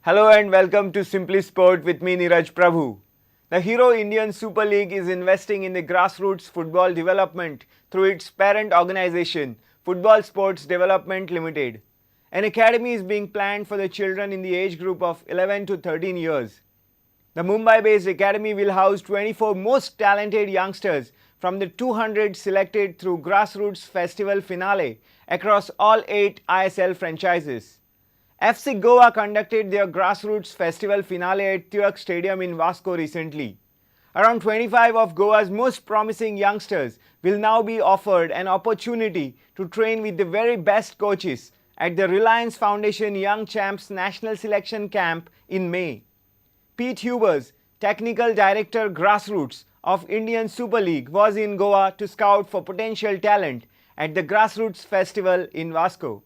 Hello and welcome to Simply Sport with me Neeraj Prabhu. The Hero Indian Super League is investing in the grassroots football development through its parent organization, Football Sports Development Limited. An academy is being planned for the children in the age group of 11 to 13 years. The Mumbai-based academy will house 24 most talented youngsters from the 200 selected through grassroots festival finale across all 8 ISL franchises. FC Goa conducted their grassroots festival finale at Tirak Stadium in Vasco recently. Around 25 of Goa's most promising youngsters will now be offered an opportunity to train with the very best coaches at the Reliance Foundation Young Champs National Selection Camp in May. Pete Hubers, Technical Director Grassroots of Indian Super League, was in Goa to scout for potential talent at the Grassroots Festival in Vasco.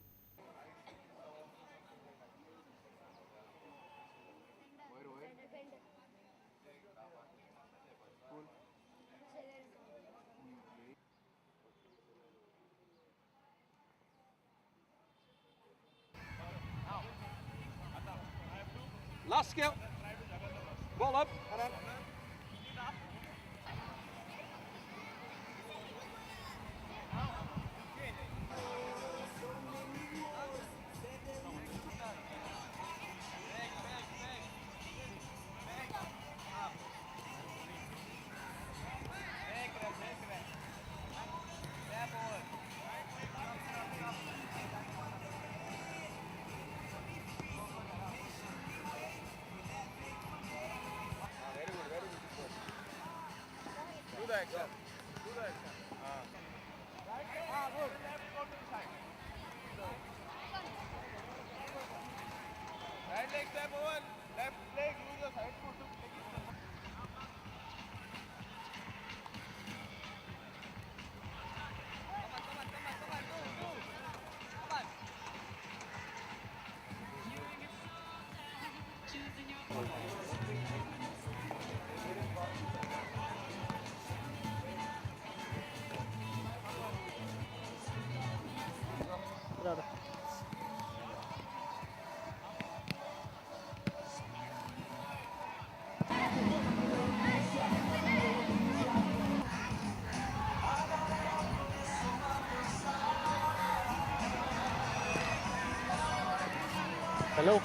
Last skill. Ball up. Right leg step over, left leg use your side foot to take it. Hello.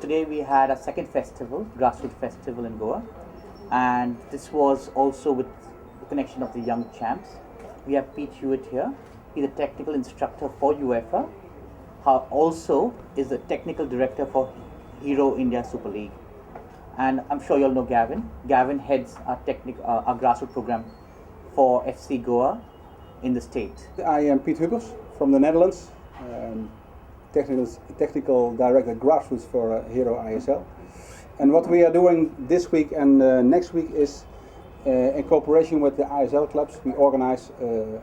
today we had a second festival, grassroots festival in Goa, and this was also with the connection of the young champs. We have Pete Hewitt here. He's a technical instructor for UEFA. Also is the technical director for Hero India Super League. And I'm sure you all know Gavin. Gavin heads our grassroots program for FC Goa in the state. I am Piet Hubbers from the Netherlands, technical director grassroots for Hero ISL. And what we are doing this week and next week is, in cooperation with the ISL clubs, we organize a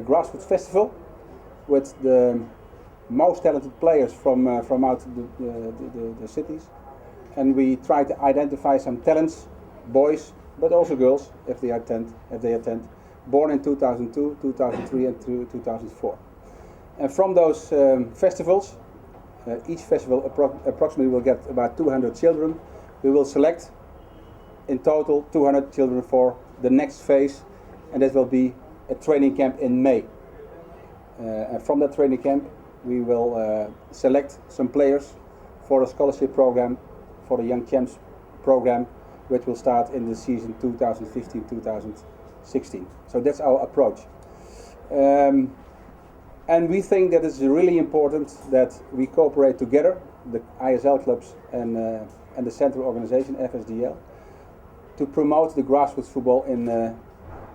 grassroots festival with the most talented players from out the cities, and we try to identify some talents, boys, but also girls if they attend, born in 2002, 2003, and 2004. And from those festivals, each festival approximately will get about 200 children. We will select in total 200 children for the next phase, and that will be a training camp in May. And from that training camp, we will select some players for a scholarship program, for the Young Champs program, which will start in the season 2015-2016. So that's our approach. And we think that it's really important that we cooperate together, the ISL clubs and the central organization, FSDL, to promote the grassroots football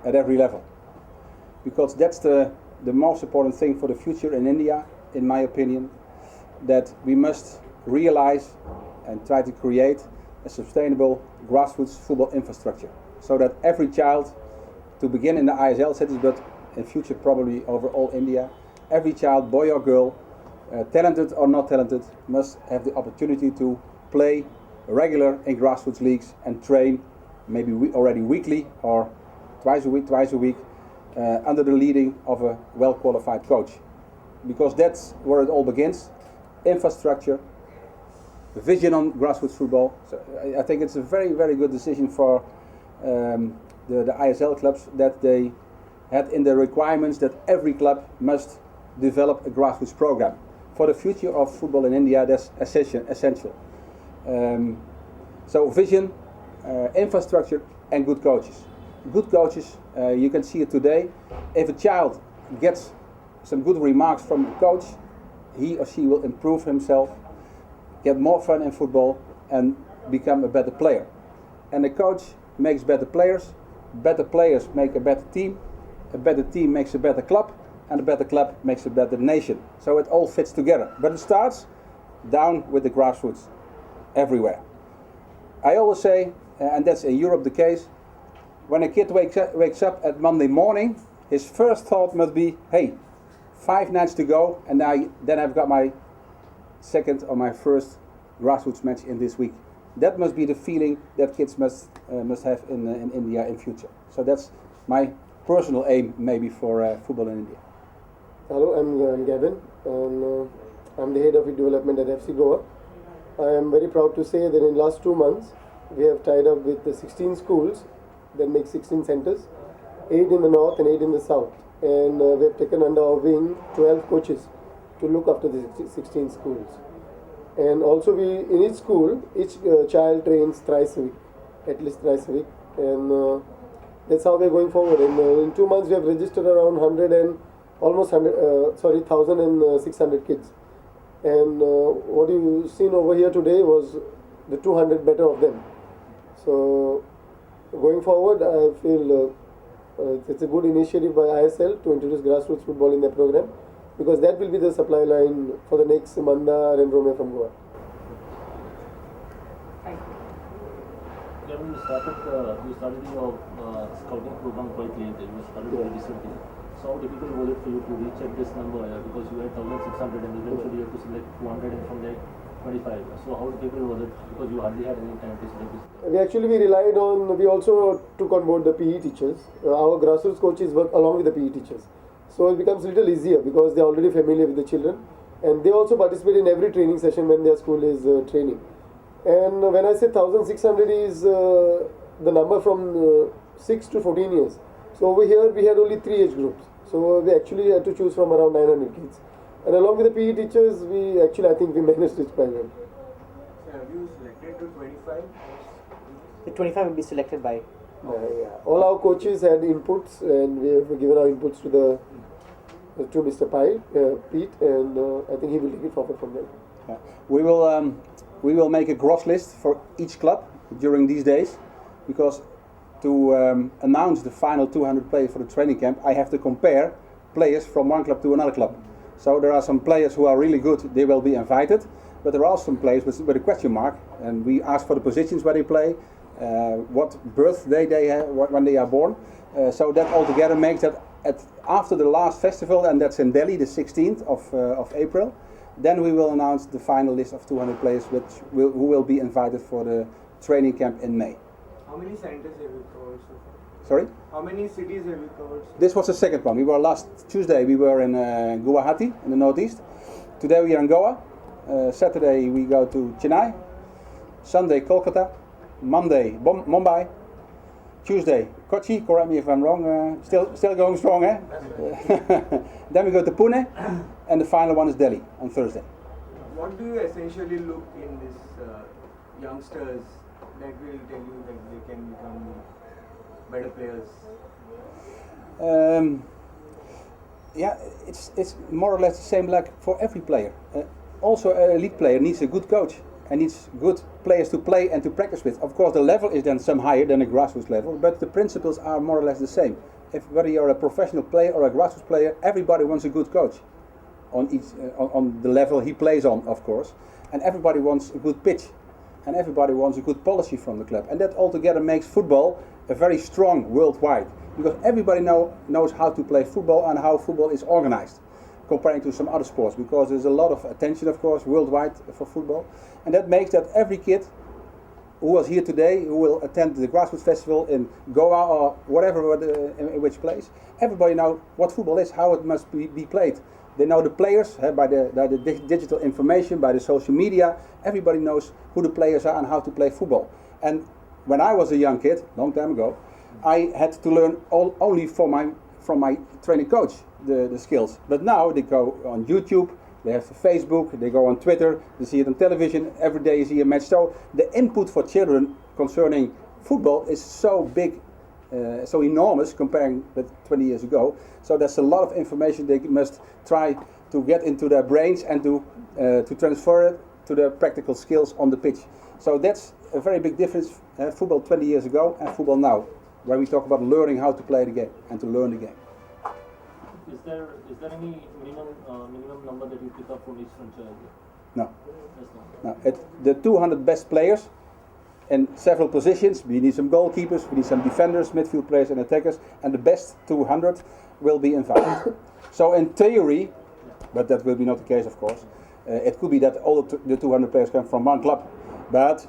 at every level. Because that's the most important thing for the future in India, in my opinion, that we must realize and try to create a sustainable grassroots football infrastructure, so that every child, to begin in the ISL cities, but in future probably over all India, every child, boy or girl, talented or not talented, must have the opportunity to play regular in grassroots leagues and train maybe already weekly or twice a week under the leading of a well-qualified coach. Because that's where it all begins. Infrastructure, vision on grassroots football. So I think it's a very, very good decision for the ISL clubs that they had in their requirements that every club must develop a grassroots program. For the future of football in India, that's essential. So vision, infrastructure, and good coaches. Good coaches, you can see it today. If a child gets some good remarks from a coach, he or she will improve himself, get more fun in football, and become a better player. And the coach makes better players make a better team makes a better club, and a better club makes a better nation. So it all fits together. But it starts down with the grassroots everywhere. I always say, and that's in Europe the case, when a kid wakes up at Monday morning, his first thought must be, hey, 5 nights to go, and then I've got my second or my first grassroots match in this week. That must be the feeling that kids must have in India in future. So that's my personal aim maybe for football in India. Hello, I'm Gavin, and I'm the head of development at FC Goa. I am very proud to say that in the last 2 months, we have tied up with the 16 schools that make 16 centers, 8 in the north and 8 in the south. And we have taken under our wing 12 coaches to look after the 16 schools. And also in each school, each child trains thrice a week, at least thrice a week. And that's how we're going forward. And in 2 months, we have registered around 1,600 kids. And what you've seen over here today was the 200 better of them. So going forward, I feel it's a good initiative by ISL to introduce grassroots football in their program, because that will be the supply line for the next Mandar and Rome from Goa. When you started your scouting program quite late, you started very recently. So how difficult was it for you to recheck this number? Because you had 1,600 and eventually you have to select 200 and from there 25. So how difficult was it? Because you hardly had any time to select this. We relied on, we also took on board the PE teachers. Our grassroots coaches work along with the PE teachers. So it becomes a little easier because they're already familiar with the children. And they also participate in every training session when their school is training. And when I say 1,600 is the number from 6 to 14 years. So over here we had only 3 age groups. So we actually had to choose from around 900 kids. And along with the PE teachers, I think we managed it quite well. have you selected to 25? The 25 will be selected by. Yeah. All our coaches had inputs, and we have given our inputs to Mr. Pete, and I think he will take it forward from there. Yeah. We will make a gross list for each club during these days, because to announce the final 200 players for the training camp, I have to compare players from one club to another club. So there are some players who are really good, they will be invited, but there are some players with a question mark, and we ask for the positions where they play, what birthday they have, when they are born. So that altogether makes that after the last festival, and that's in Delhi, the 16th of April, then we will announce the final list of 200 players who will be invited for the training camp in May. How many centers have you covered so far? Sorry? How many cities have you covered so far? This was the second one. We were last Tuesday, we were in Guwahati in the northeast. Today we are in Goa. Saturday we go to Chennai. Sunday Kolkata. Monday Mumbai. Tuesday Kochi, correct me if I'm wrong, still going strong, eh? Then we go to Pune, and the final one is Delhi on Thursday. What do you essentially look in these youngsters that will tell you that they can become better players? Yeah, it's more or less the same like for every player. Also, an elite player needs a good coach and needs good players to play and to practice with. Of course, the level is then some higher than a grassroots level, but the principles are more or less the same. Whether you're a professional player or a grassroots player, everybody wants a good coach on on the level he plays on, of course, and everybody wants a good pitch, and everybody wants a good policy from the club, and that altogether makes football a very strong worldwide, because everybody knows how to play football and how football is organized, comparing to some other sports, because there's a lot of attention, of course, worldwide for football, and that makes that every kid who was here today, who will attend the grassroots festival in Goa or whatever, in which place, everybody knows what football is, how it must be played. They know the players by the digital information, by the social media. Everybody knows who the players are and how to play football. And when I was a young kid, long time ago, I had to learn only from my training coach the skills. But now they go on YouTube, they have Facebook, they go on Twitter, they see it on television, every day you see a match. So the input for children concerning football is so big, so enormous comparing with 20 years ago. So there's a lot of information they must try to get into their brains and to transfer it to their practical skills on the pitch. So that's a very big difference, football 20 years ago and football now, when we talk about learning how to play the game and to learn the game. Is there any minimum number that you pick up from each franchise? No. Yes, no. No. The 200 best players in several positions. We need some goalkeepers, we need some defenders, midfield players and attackers, and the best 200 will be invited. So in theory, but that will be not the case of course, it could be that all the 200 players come from one club, but